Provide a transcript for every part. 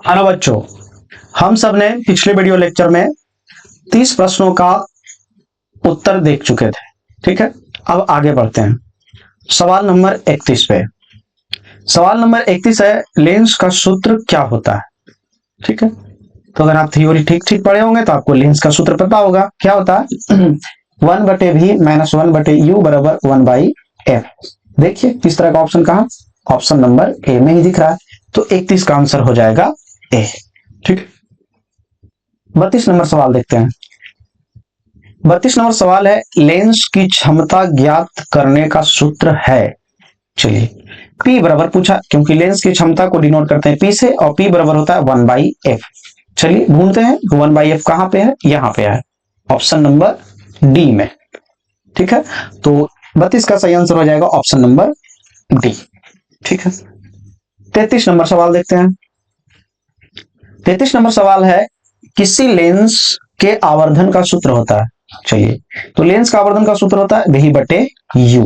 Hello बच्चों, हम सब ने पिछले वीडियो लेक्चर में 30 प्रश्नों का उत्तर देख चुके थे। ठीक है, अब आगे बढ़ते हैं सवाल नंबर 31 पे। सवाल नंबर 31 है, लेंस का सूत्र क्या होता है। ठीक है, तो अगर आप थ्योरी ठीक ठीक पढ़े होंगे तो आपको लेंस का सूत्र पता होगा। क्या होता है 1/v-1/u बराबर 1/f। देखिए किस तरह का ऑप्शन कहा, ऑप्शन नंबर ए में ही दिख रहा है, तो 31 का आंसर हो जाएगा ए। ठीक, 32 नंबर सवाल देखते हैं। 32 नंबर सवाल है, लेंस की क्षमता ज्ञात करने का सूत्र है। चलिए, P बराबर पूछा, क्योंकि लेंस की क्षमता को डिनोट करते हैं P से, और P बराबर होता है 1/f। चलिए ढूंढते हैं 1/f कहां पे है, यहां पे है, ऑप्शन नंबर डी में। ठीक है, तो 32 का सही आंसर हो जाएगा ऑप्शन नंबर डी। ठीक है, 33 नंबर सवाल देखते हैं। 33 नंबर सवाल है, किसी लेंस के आवर्धन का सूत्र होता है। चलिए, तो लेंस का आवर्धन का सूत्र होता है v/u।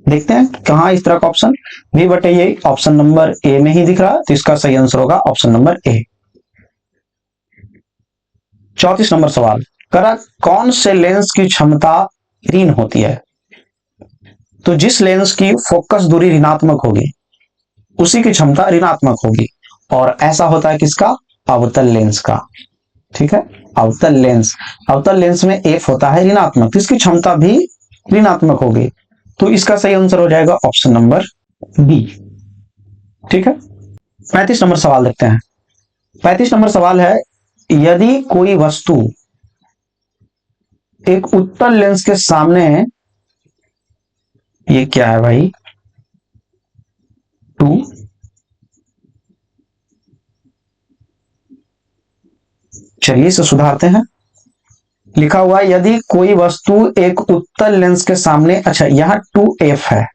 देखते हैं कहां इस तरह का option, v/u option number A में ही दिख रहा है, तो इसका सही आंसर होगा ऑप्शन नंबर ए। 34 नंबर सवाल, करा कौन से लेंस की क्षमता ऋण होती है। तो जिस लेंस की फोकस दूरी ऋणात्मक होगी उसी की क्षमता ऋणात्मक होगी, और ऐसा होता है किसका, अवतल लेंस का। ठीक है, अवतल लेंस, अवतल लेंस में एफ होता है ऋणात्मक, तो इसकी क्षमता भी ऋणात्मक होगी, तो इसका सही आंसर हो जाएगा ऑप्शन नंबर बी। ठीक है, 35 नंबर सवाल देखते हैं। 35 नंबर सवाल है, यदि कोई वस्तु एक उत्तल लेंस के सामने, ये क्या है भाई, 2, चलिए इसे सुधारते हैं। लिखा हुआ है, यदि कोई वस्तु एक उत्तल लेंस के सामने, अच्छा यहां 2f है।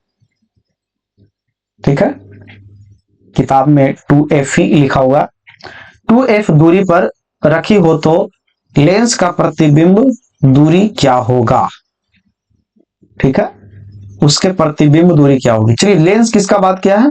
ठीक है, किताब में 2f ही लिखा हुआ, 2f दूरी पर रखी हो तो लेंस का प्रतिबिंब दूरी क्या होगा। ठीक है, उसके प्रतिबिंब दूरी क्या होगी। चलिए, लेंस किसका बात किया है,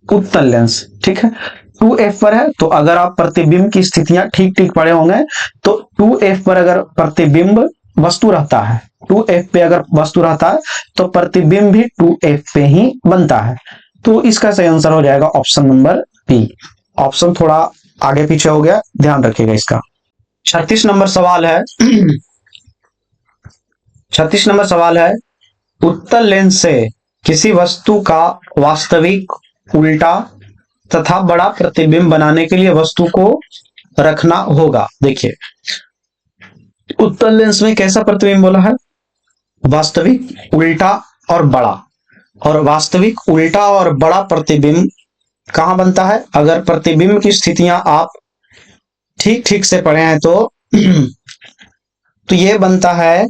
उत्तल लेंस। ठीक है, 2f पर है, तो अगर आप प्रतिबिंब की स्थितियां ठीक ठीक पढ़े होंगे तो 2f पर अगर प्रतिबिंब वस्तु रहता है, 2f पे अगर वस्तु रहता है तो प्रतिबिंब भी 2f पे ही बनता है, तो इसका सही आंसर हो जाएगा ऑप्शन नंबर बी। ऑप्शन थोड़ा आगे पीछे हो गया, ध्यान रखिएगा इसका। 36 नंबर सवाल है 36 नंबर सवाल है, उत्तल लेंस से किसी वस्तु का वास्तविक, उल्टा तथा बड़ा प्रतिबिंब बनाने के लिए वस्तु को रखना होगा। देखिए, उत्तल लेंस में कैसा प्रतिबिंब बोला है, वास्तविक, उल्टा और बड़ा। और वास्तविक, उल्टा और बड़ा प्रतिबिंब कहां बनता है, अगर प्रतिबिंब की स्थितियां आप ठीक ठीक से पढ़े हैं तो ये बनता है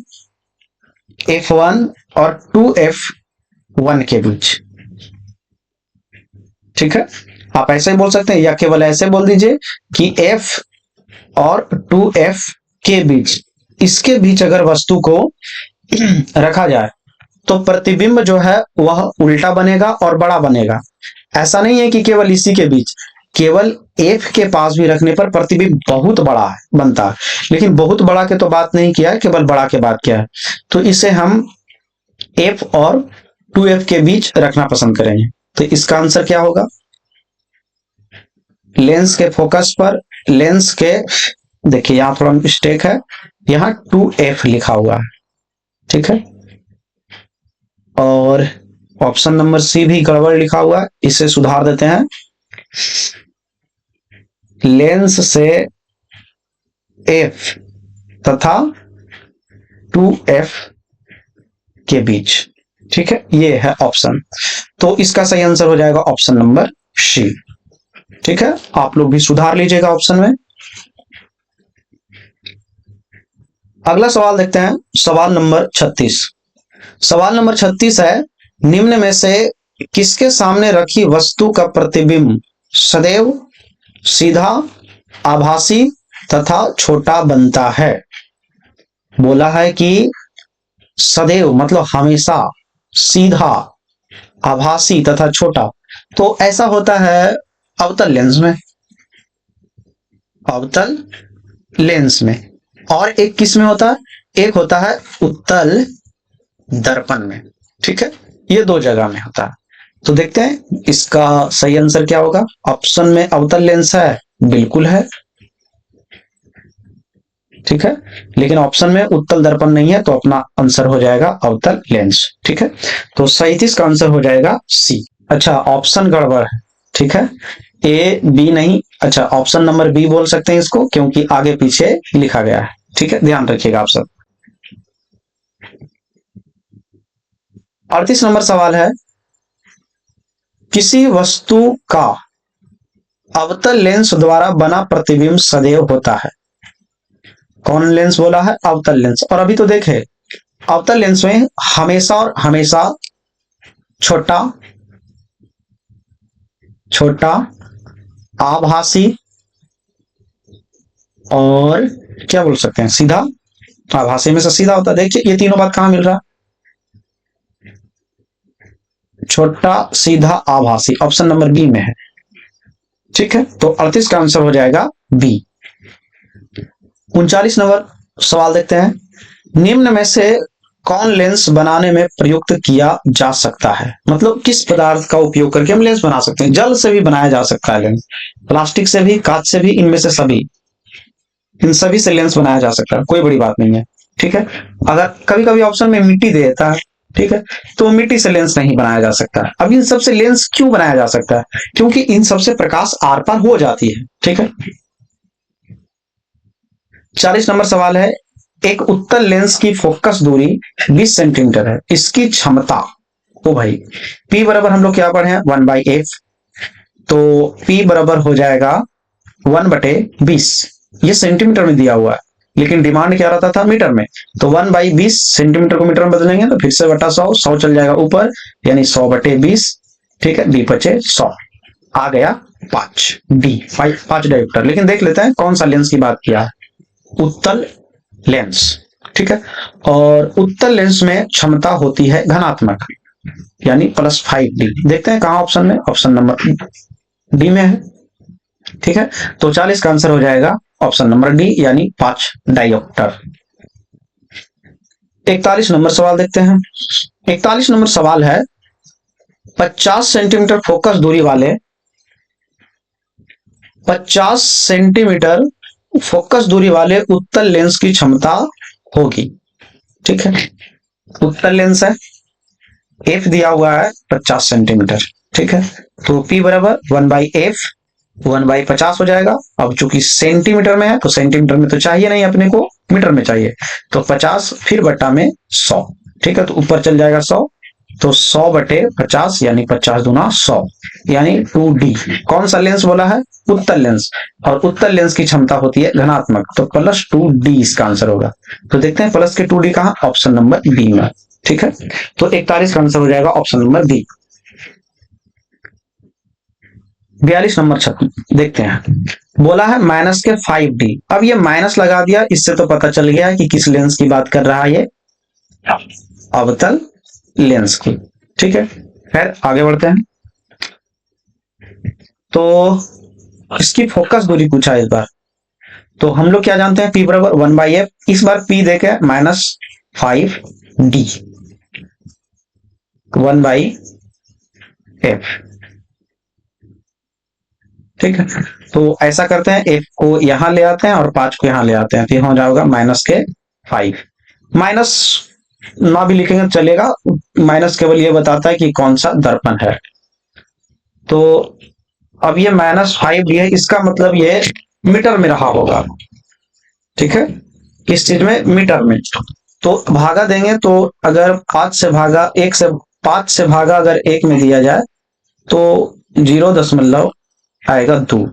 f1 और 2f1 के बीच। ठीक है, आप ऐसे ही बोल सकते हैं, या केवल ऐसे बोल दीजिए कि f और 2f के बीच, इसके बीच अगर वस्तु को रखा जाए तो प्रतिबिंब जो है वह उल्टा बनेगा और बड़ा बनेगा। ऐसा नहीं है कि केवल इसी के बीच, केवल f के पास भी रखने पर प्रतिबिंब बहुत बड़ा है बनता है, लेकिन बहुत बड़ा के तो बात नहीं किया है, केवल बड़ा के बात किया है, तो इसे हम f और 2f के बीच रखना पसंद करेंगे। तो इसका आंसर क्या होगा, लेंस के फोकस पर, लेंस के, देखिए यहां थोड़ा मिस्टेक है, यहां 2f लिखा हुआ है। ठीक है, और ऑप्शन नंबर सी भी गड़बड़ लिखा हुआ है, इसे सुधार देते हैं, लेंस से f तथा 2f के बीच। ठीक है, ये है ऑप्शन, तो इसका सही आंसर हो जाएगा ऑप्शन नंबर सी। ठीक है, आप लोग भी सुधार लीजिएगा ऑप्शन में। अगला सवाल देखते हैं, सवाल नंबर 36। सवाल नंबर 36 है, निम्न में से किसके सामने रखी वस्तु का प्रतिबिंब सदैव सीधा, आभासी तथा छोटा बनता है। बोला है कि सदैव मतलब हमेशा, सीधा, आभासी तथा छोटा, तो ऐसा होता है अवतल लेंस में, अवतल लेंस में, और एक किस में होता है, एक होता है उत्तल दर्पण में। ठीक है, ये दो जगह में होता है। तो देखते हैं इसका सही आंसर क्या होगा। ऑप्शन में अवतल लेंस है, बिल्कुल है, ठीक है, लेकिन ऑप्शन में उत्तल दर्पण नहीं है, तो अपना आंसर हो जाएगा अवतल लेंस। ठीक है, तो 37 का आंसर हो जाएगा सी। अच्छा, ऑप्शन गड़बड़ है, ठीक है, ए बी नहीं, अच्छा ऑप्शन नंबर बी बोल सकते हैं इसको, क्योंकि आगे पीछे लिखा गया है। ठीक है, ध्यान रखिएगा आप सब। 38 नंबर सवाल है, किसी वस्तु का अवतल लेंस द्वारा बना प्रतिबिंब सदैव होता है। कौन लेंस बोला है, अवतल लेंस। और अभी तो देखे अवतल लेंस में हमेशा और हमेशा छोटा छोटा आभासी और क्या बोल सकते हैं, सीधा। आभासी में से सीधा होता है। देखिए ये तीनों बात कहां मिल रहा है, छोटा सीधा आभासी, ऑप्शन नंबर बी में है। ठीक है, तो 38 का आंसर हो जाएगा बी। 39 नंबर सवाल देखते हैं, निम्न में से कौन लेंस बनाने में प्रयुक्त किया जा सकता है। मतलब किस पदार्थ का उपयोग करके हम लेंस बना सकते हैं। जल से भी बनाया जा सकता है लेंस, प्लास्टिक से भी, कांच से भी, इनमें से सभी, इन सभी से लेंस बनाया जा सकता है, कोई बड़ी बात नहीं है। ठीक है, अगर कभी कभी ऑप्शन में मिट्टी दे देता है, ठीक है, तो मिट्टी से लेंस नहीं बनाया जा सकता। अब इन सबसे लेंस क्यों बनाया जा सकता है, क्योंकि इन सबसे प्रकाश आर पार हो जाती है। ठीक है, 40 नंबर सवाल है, एक उत्तल लेंस की फोकस दूरी 20 सेंटीमीटर है, इसकी क्षमता, ओ भाई P बराबर हम लोग क्या पढ़े हैं, 1/f, तो P बराबर हो जाएगा 1/20। ये सेंटीमीटर में दिया हुआ है, लेकिन डिमांड क्या रहता था, मीटर में, तो 1/20 सेंटीमीटर को मीटर में बदलेंगे तो फिर से बटा 100, 100 चल जाएगा ऊपर, यानी 100/20। ठीक है, डी बचे 100, आ गया 5 डी, 5 डायोप्टर। लेकिन देख लेते हैं कौन सा लेंस की बात किया है, उत्तल लेंस। ठीक है, और उत्तल लेंस में क्षमता होती है धनात्मक, यानी +5D। देखते हैं कहां ऑप्शन में, ऑप्शन नंबर डी में है। ठीक है, तो 40 का आंसर हो जाएगा ऑप्शन नंबर डी, यानी 5 डायोप्टर। 41 नंबर सवाल देखते हैं। 41 नंबर सवाल है, 50 सेंटीमीटर फोकस दूरी वाले, 50 सेंटीमीटर फोकस दूरी वाले उत्तल लेंस की क्षमता होगी। ठीक है, उत्तल लेंस है, एफ दिया हुआ है 50 सेंटीमीटर। ठीक है, तो P बराबर 1/f, 1/50 हो जाएगा। अब चूंकि सेंटीमीटर में है तो सेंटीमीटर में तो चाहिए नहीं अपने को, मीटर में चाहिए, तो 50 फिर बटा में 100। ठीक है, तो ऊपर चल जाएगा 100, तो 100/50 यानी 50 दूना 100, यानी 2D। कौन सा लेंस बोला है, उत्तल लेंस, और उत्तल लेंस की क्षमता होती है धनात्मक, तो +2D इसका आंसर होगा। तो देखते हैं प्लस के 2D कहां, ऑप्शन नंबर बी में। ठीक है, तो 41 का आंसर हो जाएगा ऑप्शन नंबर बी। 42 नंबर देखते हैं, बोला है माइनस के 5D। अब ये माइनस लगा दिया, इससे तो पता चल गया कि किस लेंस की बात कर रहा है ये, अवतल लेंस की। ठीक है, फिर आगे बढ़ते हैं। तो इसकी फोकस दूरी पूछा इस बार, तो हम लोग क्या जानते हैं, P बराबर 1/f, इस बार P देके -5D, 1/f। ठीक है, तो ऐसा करते हैं, F को यहां ले आते हैं और 5 को यहां ले आते हैं, तो हो जाएगा -5। माइनस ना भी लिखेंगे चलेगा, माइनस केवल ये बताता है कि कौन सा दर्पण है। तो अब ये -5D है, इसका मतलब ये मीटर में रहा होगा। ठीक है, किस चीज में, मीटर में। तो भागा देंगे, तो अगर 5 से भागा अगर 1 में दिया जाए तो 0 आएगा 2,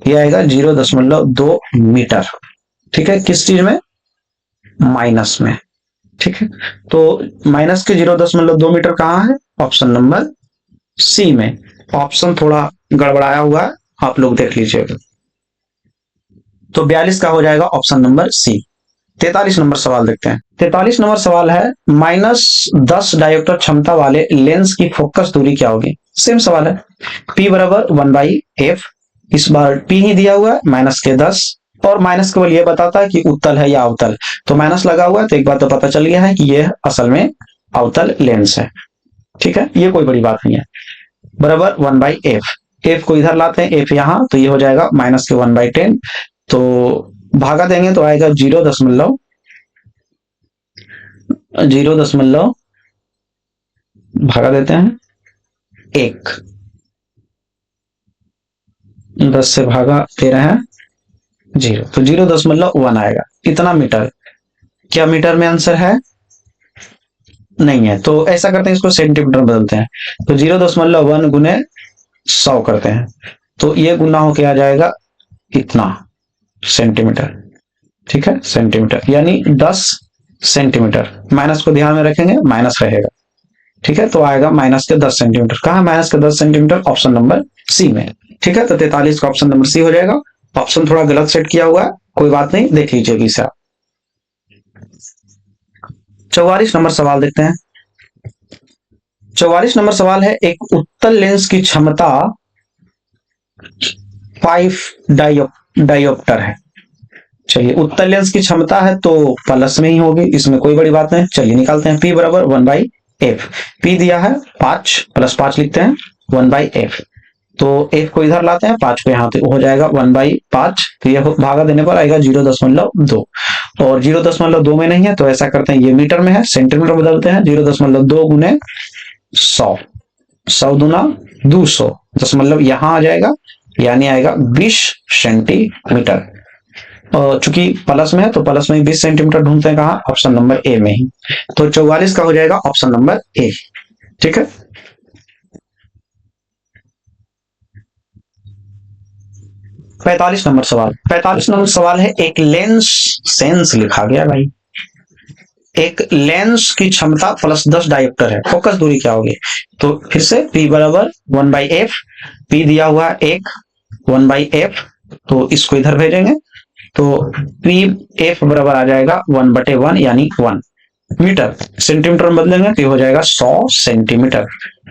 ये आएगा 0.2 मीटर। ठीक है, किस चीज में, माइनस में। ठीक है, तो माइनस के 0.2 मीटर कहां है, ऑप्शन नंबर सी में। ऑप्शन थोड़ा गड़बड़ाया हुआ है, आप लोग देख लीजिएगा। तो 42 का हो जाएगा ऑप्शन नंबर सी। 43 नंबर सवाल देखते हैं। 43 नंबर सवाल है, -10 डायोप्टर क्षमता वाले लेंस की फोकस दूरी क्या होगी। सेम सवाल है। P बराबर 1/f, इस बार P ही दिया हुआ है माइनस के 10, और माइनस केवल ये बताता है कि उत्तल है या अवतल, तो माइनस लगा हुआ है तो एक बात तो पता चल गया है कि ये असल में अवतल लेंस है। ठीक है, ये कोई बड़ी बात नहीं है। बराबर 1/f, f को इधर लाते हैं, f यहाँ, तो ये हो जाएगा माइनस के 1/10, तो भागा देंगे तो आएगा 0.0 भागा देते हैं 1, 10 से भागा दे रहे हैं 0, तो 0.1 आएगा। इतना मीटर, क्या मीटर में आंसर है? नहीं है, तो ऐसा करते हैं, इसको सेंटीमीटर बदलते हैं, तो 0.1 गुने 100 करते हैं, तो ये गुना होके आ जाएगा इतना सेंटीमीटर। ठीक है, सेंटीमीटर यानी 10 सेंटीमीटर, माइनस को ध्यान में रखेंगे, माइनस रहेगा। ठीक है, तो आएगा माइनस के 10 सेंटीमीटर। कहा माइनस के 10 सेंटीमीटर? ऑप्शन नंबर सी में। ठीक है, तो 43 का ऑप्शन नंबर सी हो जाएगा। ऑप्शन थोड़ा गलत सेट किया हुआ है, कोई बात नहीं, देख लीजिएगा इसे आप। 44 नंबर सवाल देखते हैं। 44 नंबर सवाल है, एक उत्तल लेंस की क्षमता 5 डायोप्टर है। चलिए, उत्तल लेंस की क्षमता है तो प्लस में ही होगी, इसमें कोई बड़ी बात नहीं। चलिए निकालते हैं। P बराबर 1/f, P दिया है 5 प्लस 5 लिखते हैं 1/f, तो f को इधर लाते हैं, 5 को यहाँ, तो हो जाएगा 1/5, तो ये भागा देने पर आएगा 0.2, और 0.2 में नहीं है तो ऐसा करते हैं, ये मीटर में है, सेंटीमीटर बदलते हैं, 0.2 गुने 100, 100 दूना 200, दशमलव यहाँ आ जाएगा, यानी आएगा 20 सेंटीमीटर। चूंकि प्लस में है तो प्लस में 20 सेंटीमीटर ढूंढते हैं, कहा? ऑप्शन नंबर ए में ही, तो 44 का हो जाएगा ऑप्शन नंबर ए। ठीक है, 45 नंबर सवाल। 45 नंबर सवाल है, एक लेंस, सेंस लिखा गया भाई, एक लेंस की क्षमता प्लस 10 डायोप्टर है, फोकस दूरी क्या होगी? तो फिर से P बराबर 1/f, P दिया हुआ 1/f, तो इसको इधर भेजेंगे, तो P बराबर आ जाएगा 1/1 यानी 1 मीटर, सेंटीमीटर में बदलेंगे तो हो जाएगा 100 सेंटीमीटर।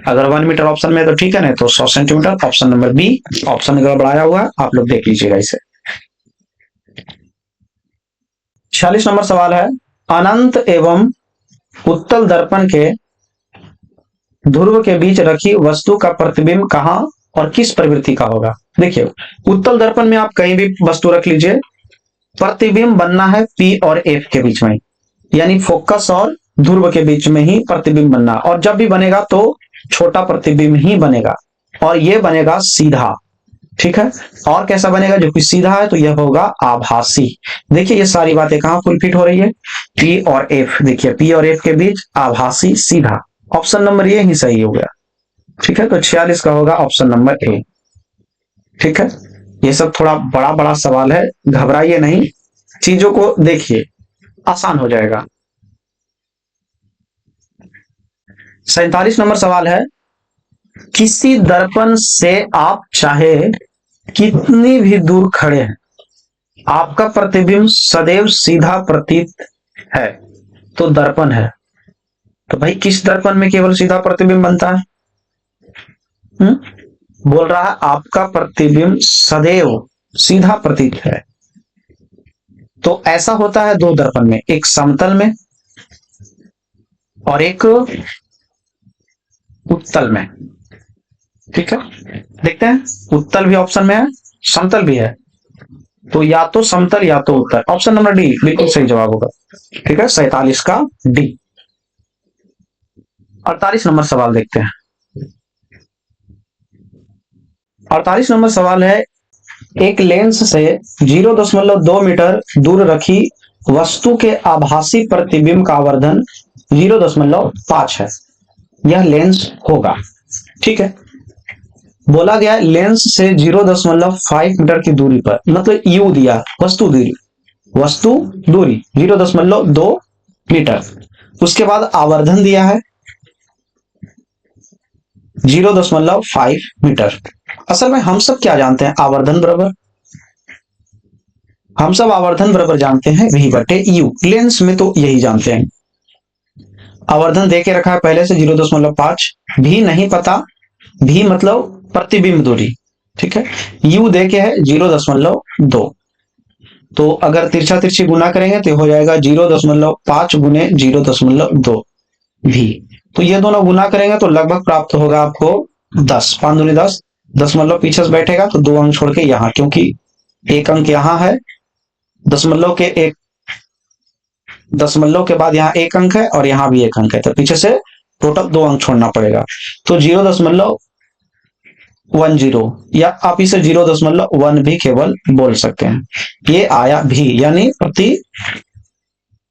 अगर 1 मीटर ऑप्शन में तो ठीक है, नहीं तो 100 centimetre. Option number B, option गड़बड़ाया हुआ है, आप लोग देख लीजिएगा इसे। 46 नंबर सवाल है, अनंत एवं उत्तल दर्पण के ध्रुव के बीच रखी वस्तु का प्रतिबिंब कहां और किस प्रवृत्ति का होगा? देखिए, उत्तल दर्पण में आप कहीं भी वस्तु रख लीजिए, प्रतिबिंब बनना है P और F के बीच में, यानी फोकस और ध्रुव के बीच में ही प्रतिबिंब बनना, और जब भी बनेगा तो छोटा प्रतिबिंब ही बनेगा, और ये बनेगा सीधा। ठीक है, और कैसा बनेगा? जो कि सीधा है तो यह होगा आभासी। देखिए, ये सारी बातें कहां फुलफिट हो रही है? P और F, देखिए P और F के बीच आभासी सीधा, ऑप्शन नंबर ये ही सही हो गया। ठीक है, तो 46 का होगा ऑप्शन नंबर ए। ठीक है, ये सब थोड़ा बड़ा बड़ा सवाल है, घबराइए नहीं, चीजों को देखिए, आसान हो जाएगा। 47 नंबर सवाल है, किसी दर्पण से आप चाहे कितनी भी दूर खड़े हैं, आपका प्रतिबिंब सदैव सीधा प्रतीत है, तो दर्पण है। तो भाई, किस दर्पण में केवल सीधा प्रतिबिंब बनता है? बोल रहा है आपका प्रतिबिंब सदैव सीधा प्रतीत है, तो ऐसा होता है दो दर्पण में, एक समतल में और एक उत्तल में। ठीक है, देखते हैं, उत्तल भी ऑप्शन में है, समतल भी है, तो या तो समतल या तो उत्तल। ऑप्शन नंबर डी बिल्कुल सही जवाब होगा। ठीक है, 47 का डी। 48 नंबर सवाल देखते हैं। 48 नंबर सवाल है, एक लेंस से 0.2 मीटर दूर रखी वस्तु के आभासी प्रतिबिंब का आवर्धन 0.5 है, यह लेंस होगा। ठीक है, बोला गया लेंस से 0.5 मीटर की दूरी पर, मतलब यू दिया, वस्तु दूरी 0.2 मीटर, उसके बाद आवर्धन दिया है 0.5 मीटर। असल में हम सब क्या जानते हैं? आवर्धन बराबर, हम सब आवर्धन बराबर जानते हैं V/U, लेंस में तो यही जानते हैं। आवर्धन देके रखा है पहले से 0.5, भी नहीं पता भी मतलब प्रतिबिंब दूरी, ठीक है। यू दे के है 0.2, तो अगर तिरछा तिरछी गुना करेंगे तो हो जाएगा 0.5 गुने 0.2 भी। तो ये दोनों गुना करेंगे तो लगभग प्राप्त होगा आपको 10, 5 दूनी 10, दशमलव पीछे से बैठेगा तो 2 अंक छोड़ के यहाँ, क्योंकि एक अंक यहाँ है, दशमलव के एक, दशमलव के बाद यहाँ एक अंक है और यहाँ भी एक अंक है, तो पीछे से टोटल 2 अंक छोड़ना पड़ेगा। तो 0.10 या आप इसे 0.1 भी केवल बोल सकते हैं। ये आया भी यानी प्रति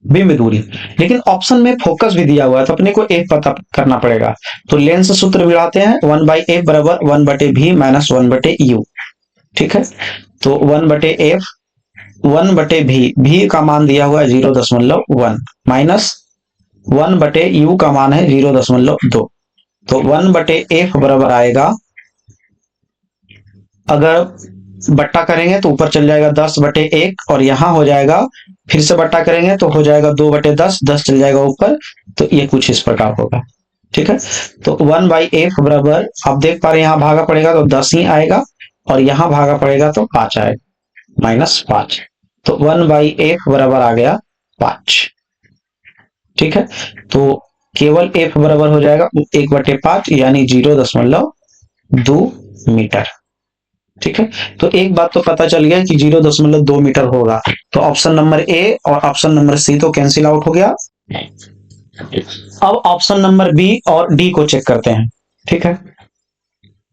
बिंब दूरी। लेकिन ऑप्शन में फोकस भी दिया हुआ है तो अपने को एफ पता करना पड़ेगा। तो लेंस सूत्र मिलाते हैं 1/f बराबर 1/v माइनस 1/u, ठीक है। तो 1/f 1/v, भी का मान दिया हुआ है 0.1 माइनस 1/u का मान है 0.2। तो 1/f बराबर आएगा, अगर बट्टा करेंगे तो ऊपर चल जाएगा 10/1 और यहां हो जाएगा, फिर से बट्टा करेंगे तो हो जाएगा 2/10, 10 चल जाएगा ऊपर, तो ये कुछ इस प्रकार होगा, ठीक है। तो 1/f बराबर आप देख पा रहे हैं, यहां भागा पड़ेगा तो 10 ही आएगा और यहां भागा पड़ेगा तो 5 आएगा, -5। तो 1/f बराबर आ गया 5, ठीक है। तो केवल f बराबर हो जाएगा 1/5 यानी 0.2 मीटर, ठीक है। तो एक बात तो पता चल गया कि 0.2 मीटर होगा। तो ऑप्शन नंबर ए और ऑप्शन नंबर सी तो कैंसिल आउट हो गया। अब ऑप्शन नंबर बी और डी को चेक करते हैं, ठीक है।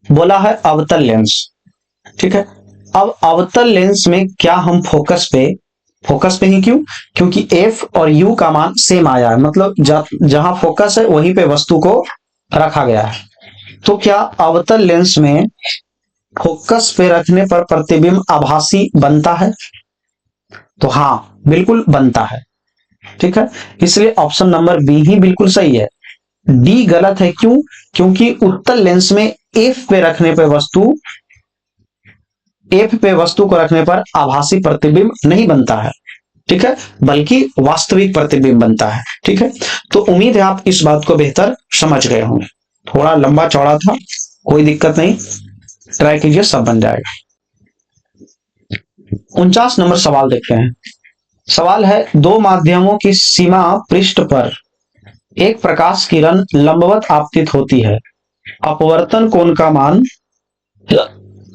बोला है अवतल लेंस, ठीक है। अब अवतल लेंस में क्या हम फोकस पे ही क्यों? क्योंकि एफ और यू का मान सेम आया है, मतलब जहां फोकस है वहीं पे वस्तु को रखा गया है। तो क्या अवतल लेंस में फोकस पे रखने पर प्रतिबिंब आभासी बनता है? तो हाँ, बिल्कुल बनता है, ठीक है। इसलिए ऑप्शन नंबर बी ही बिल्कुल सही है। डी गलत है, क्यों? क्योंकि उत्तल लेंस में एफ पे वस्तु को रखने पर आभासी प्रतिबिंब नहीं बनता है, ठीक है, बल्कि वास्तविक प्रतिबिंब बनता है, ठीक है। तो उम्मीद है आप इस बात को बेहतर समझ गए होंगे। थोड़ा लंबा चौड़ा था, कोई दिक्कत नहीं, ट्राई कीजिए, सब बन जाएगा। 49 नंबर सवाल देखते हैं। सवाल है, दो माध्यमों की सीमा पृष्ठ पर एक प्रकाश किरण लंबवत आपतित होती है, अपवर्तन कोण का मान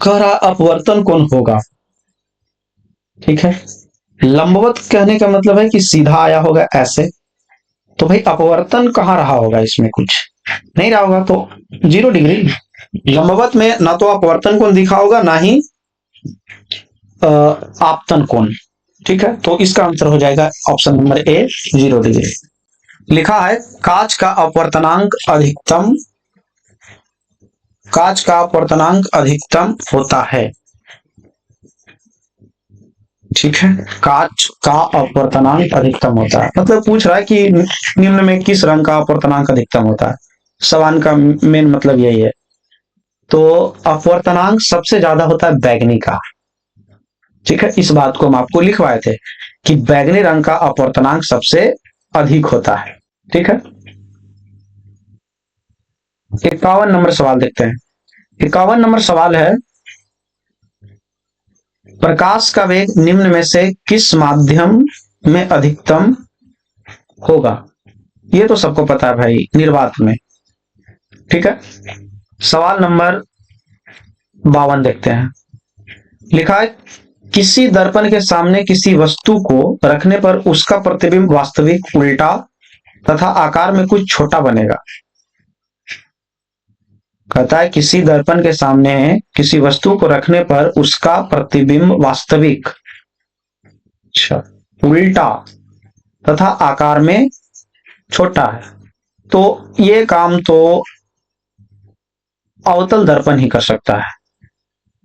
कह रहा अपवर्तन कोण होगा, ठीक है। लंबवत कहने का मतलब है कि सीधा आया होगा ऐसे, तो भाई अपवर्तन कहां रहा होगा, इसमें कुछ नहीं रहा होगा, तो 0 डिग्री। लंबवत में ना तो अपवर्तन कोण दिखा होगा ना ही आपतन कोण, ठीक है। तो इसका आंसर हो जाएगा ऑप्शन नंबर ए 0 डिग्री। लिखा है कांच का अपवर्तनांक अधिकतम होता है, ठीक है। कांच का अपवर्तनांक अधिकतम होता है, मतलब पूछ रहा है कि निम्न में किस रंग का अपवर्तनांक अधिकतम होता है, सवाल का मेन मतलब यही है। तो अपवर्तनांक सबसे ज्यादा होता है बैगनी का, ठीक है। इस बात को हम आपको लिखवाए थे कि बैगनी रंग का अपवर्तनांक सबसे अधिक होता है, ठीक है। 51 नंबर सवाल देखते हैं। 51 नंबर सवाल है, प्रकाश का वेग निम्न में से किस माध्यम में अधिकतम होगा? ये तो सबको पता है भाई, निर्वात में, ठीक है। सवाल नंबर 52 देखते हैं। लिखा है किसी दर्पण के सामने किसी वस्तु को रखने पर उसका प्रतिबिंब वास्तविक, उल्टा तथा आकार में कुछ छोटा बनेगा। कहता है किसी दर्पण के सामने किसी वस्तु को रखने पर उसका प्रतिबिंब वास्तविक, अच्छा, उल्टा तथा आकार में छोटा है। तो ये काम तो अवतल दर्पण ही कर सकता है,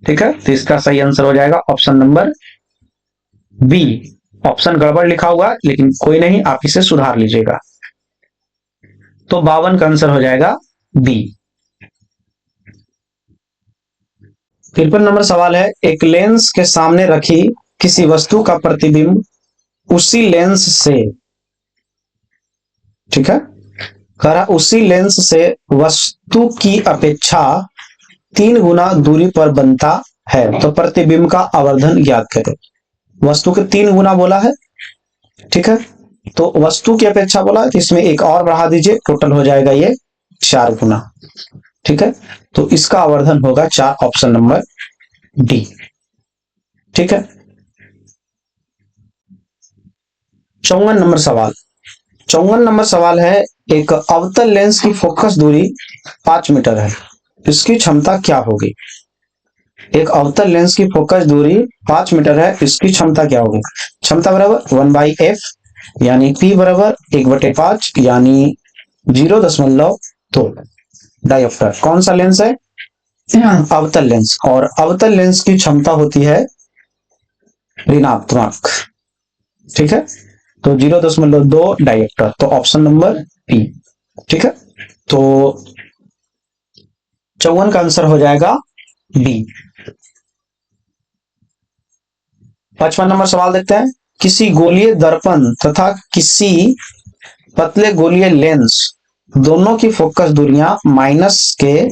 ठीक है। तो इसका सही आंसर हो जाएगा ऑप्शन नंबर बी। ऑप्शन गड़बड़ लिखा हुआ लेकिन कोई नहीं, आप इसे सुधार लीजिएगा। तो 52 का आंसर हो जाएगा बी। 53 नंबर सवाल है, एक लेंस के सामने रखी किसी वस्तु का प्रतिबिंब उसी लेंस से, ठीक है, कह रहा उसी लेंस से वस्तु की अपेक्षा तीन गुना दूरी पर बनता है तो प्रतिबिंब का आवर्धन ज्ञात करें। वस्तु के तीन गुना बोला है, ठीक है, तो वस्तु की अपेक्षा बोला है तो इसमें एक और बढ़ा दीजिए, टोटल हो जाएगा ये 4 गुना, ठीक है, तो इसका आवर्धन होगा 4, ऑप्शन नंबर डी, ठीक है। 54 नंबर सवाल, 54 नंबर सवाल है, एक अवतल लेंस की फोकस दूरी 5 मीटर है, इसकी क्षमता क्या होगी। एक अवतल लेंस की फोकस दूरी 5 मीटर है, इसकी क्षमता क्या होगी। क्षमता बराबर 1/f यानी P बराबर 1/5 यानी 0.2 डायोप्टर। कौन सा लेंस है, अवतल लेंस, और अवतल लेंस की क्षमता होती है ऋणात्मक, ठीक है, तो 0.2 डायोप्टर, तो ऑप्शन नंबर बी, ठीक है, तो 54 का आंसर हो जाएगा बी। 55 नंबर सवाल देखते हैं, किसी गोलीय दर्पण तथा किसी पतले गोलीय लेंस दोनों की फोकस दूरियां माइनस के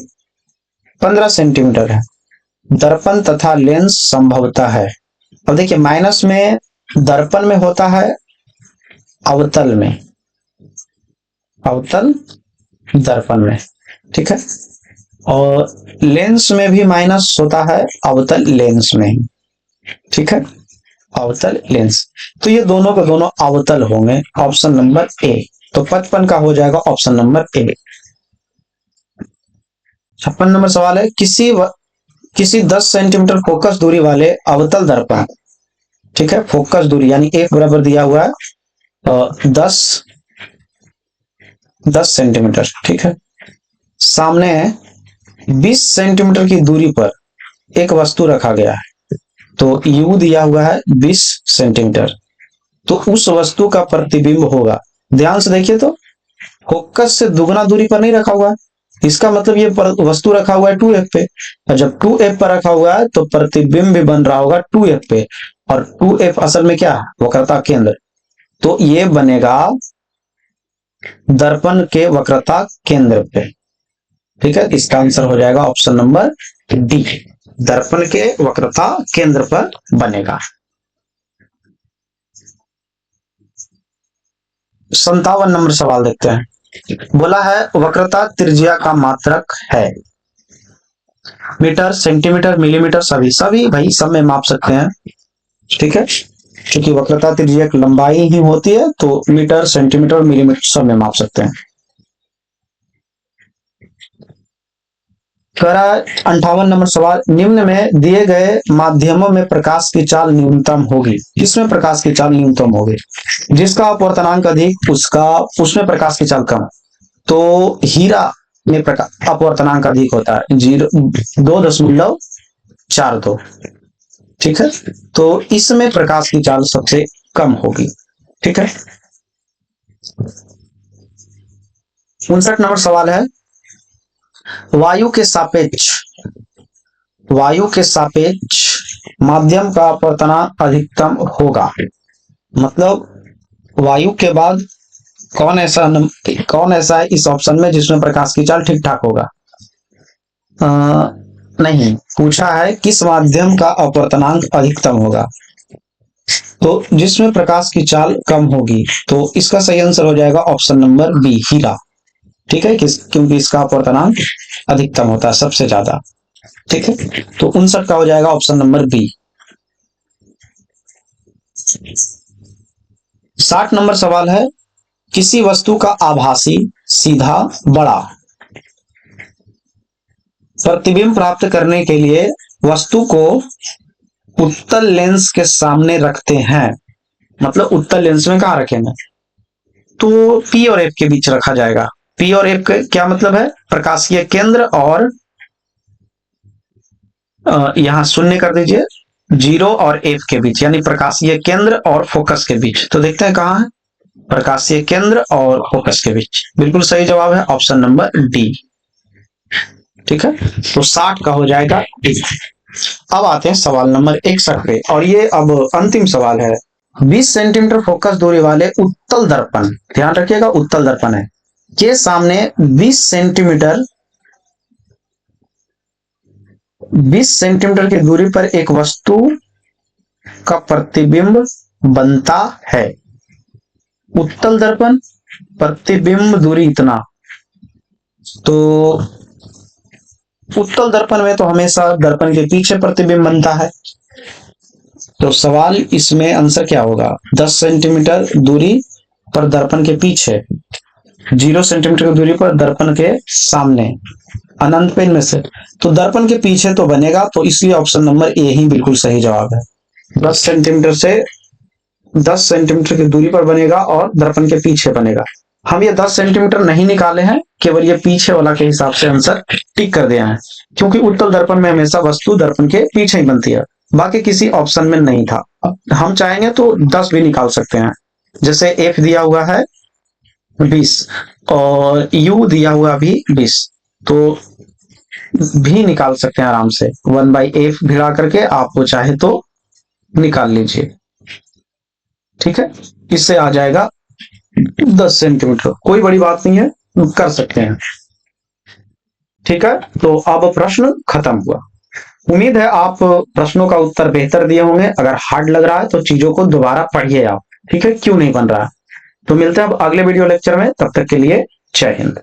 15 सेंटीमीटर है, दर्पण तथा लेंस संभवतः है। अब देखिए माइनस में दर्पण में होता है, अवतल में, अवतल दर्पण में, ठीक है, और लेंस में भी माइनस होता है, अवतल लेंस में, ठीक है, अवतल लेंस, तो ये दोनों के दोनों अवतल होंगे, ऑप्शन नंबर ए, तो 55 का हो जाएगा ऑप्शन नंबर ए। 56 नंबर सवाल है, किसी 10 सेंटीमीटर फोकस दूरी वाले अवतल दर्पण, ठीक है, फोकस दूरी यानी एक बराबर दिया हुआ है 10 सेंटीमीटर, ठीक है, सामने 20 सेंटीमीटर की दूरी पर एक वस्तु रखा गया है, तो यू दिया हुआ है 20 सेंटीमीटर, तो उस वस्तु का प्रतिबिंब होगा, ध्यान से देखिए तो फोकस से दुगना दूरी पर नहीं रखा हुआ है, इसका मतलब ये वस्तु रखा हुआ है 2f पे, और जब 2f पर रखा हुआ है तो प्रतिबिंब भी बन रहा होगा 2f पे, और 2f असल में क्या है, वक्रता केंद्र, तो ये बनेगा दर्पण के वक्रता केंद्र पे, ठीक है, इसका आंसर हो जाएगा ऑप्शन नंबर डी, दर्पण के वक्रता केंद्र पर बनेगा। 57 नंबर सवाल देखते हैं, बोला है वक्रता त्रिज्या का मात्रक है, मीटर सेंटीमीटर मिलीमीटर सभी भाई सब में माप सकते हैं, ठीक है, क्योंकि वक्रता त्रिज्या की लंबाई ही होती है तो मीटर सेंटीमीटर मिलीमीटर सब में माप सकते हैं। 58 नंबर सवाल, निम्न में दिए गए माध्यमों में प्रकाश की चाल न्यूनतम होगी, किसमें प्रकाश की चाल न्यूनतम होगी, जिसका अपवर्तनांक अधिक उसमें प्रकाश की चाल कम, तो हीरा में प्रकाश अपवर्तनांक अधिक होता है 2.42, ठीक है, तो इसमें प्रकाश की चाल सबसे कम होगी, ठीक है। 59 नंबर सवाल है, वायु के सापेक्ष माध्यम का अपवर्तनांक अधिकतम होगा, मतलब वायु के बाद कौन ऐसा है इस ऑप्शन में जिसमें प्रकाश की चाल ठीक ठाक होगा, नहीं पूछा है किस माध्यम का अपवर्तनांक अधिकतम होगा, तो जिसमें प्रकाश की चाल कम होगी, तो इसका सही आंसर हो जाएगा ऑप्शन नंबर बी, हीरा, ठीक है, क्योंकि इसका अपवर्तनांक अधिकतम होता है सबसे ज्यादा, ठीक है, तो 59 का हो जाएगा ऑप्शन नंबर बी। 60 नंबर सवाल है, किसी वस्तु का आभासी सीधा बड़ा प्रतिबिंब प्राप्त करने के लिए वस्तु को उत्तल लेंस के सामने रखते हैं, मतलब उत्तल लेंस में कहां रखेंगे, तो P और F के बीच रखा जाएगा, P और F का क्या मतलब है, प्रकाशीय केंद्र और यहां शून्य कर दीजिए, 0 और F के बीच, यानी प्रकाशीय केंद्र और फोकस के बीच, तो देखते हैं कहां है, प्रकाशीय केंद्र और फोकस के बीच, बिल्कुल सही जवाब है ऑप्शन नंबर डी, ठीक है, तो 60 का हो जाएगा डी। अब आते हैं सवाल नंबर 61 पे, और ये अब अंतिम सवाल है, 20 सेंटीमीटर फोकस दूरी वाले उत्तल दर्पण, ध्यान रखिएगा उत्तल दर्पण है, के सामने 20 सेंटीमीटर 20 सेंटीमीटर की दूरी पर एक वस्तु का प्रतिबिंब बनता है। उत्तल दर्पण, प्रतिबिंब दूरी इतना। तो उत्तल दर्पण में तो हमेशा दर्पण के पीछे प्रतिबिंब बनता है। तो सवाल इसमें आंसर क्या होगा? 10 सेंटीमीटर दूरी पर दर्पण के पीछे, 0 सेंटीमीटर की दूरी पर दर्पण के सामने, अनंत पेन में से। तो दर्पण के पीछे तो बनेगा, तो इसलिए ऑप्शन नंबर ए ही बिल्कुल सही जवाब है। 10 सेंटीमीटर से 10 सेंटीमीटर की दूरी पर बनेगा और दर्पण के पीछे बनेगा। हम ये 10 सेंटीमीटर नहीं निकाले हैं, केवल ये पीछे वाला के हिसाब से आंसर टिक कर दिया है, क्योंकि उत्तल दर्पण में हमेशा वस्तु दर्पण के पीछे ही बनती है, बाकी किसी ऑप्शन में नहीं था। हम चाहेंगे तो 10 भी निकाल सकते हैं, जैसे एफ दिया हुआ है 20 और यू दिया हुआ भी 20, तो भी निकाल सकते हैं आराम से। 1/f भिड़ा करके आप वो चाहे तो निकाल लीजिए। ठीक है, इससे आ जाएगा 10 सेंटीमीटर, कोई बड़ी बात नहीं है, कर सकते हैं। ठीक है, तो अब प्रश्न खत्म हुआ। उम्मीद है आप प्रश्नों का उत्तर बेहतर दिए होंगे। अगर हार्ड लग रहा है तो चीजों को दोबारा पढ़िए आप। ठीक है, क्यों नहीं बन रहा है। तो मिलते हैं अब अगले वीडियो लेक्चर में, तब तक के लिए जय हिंद।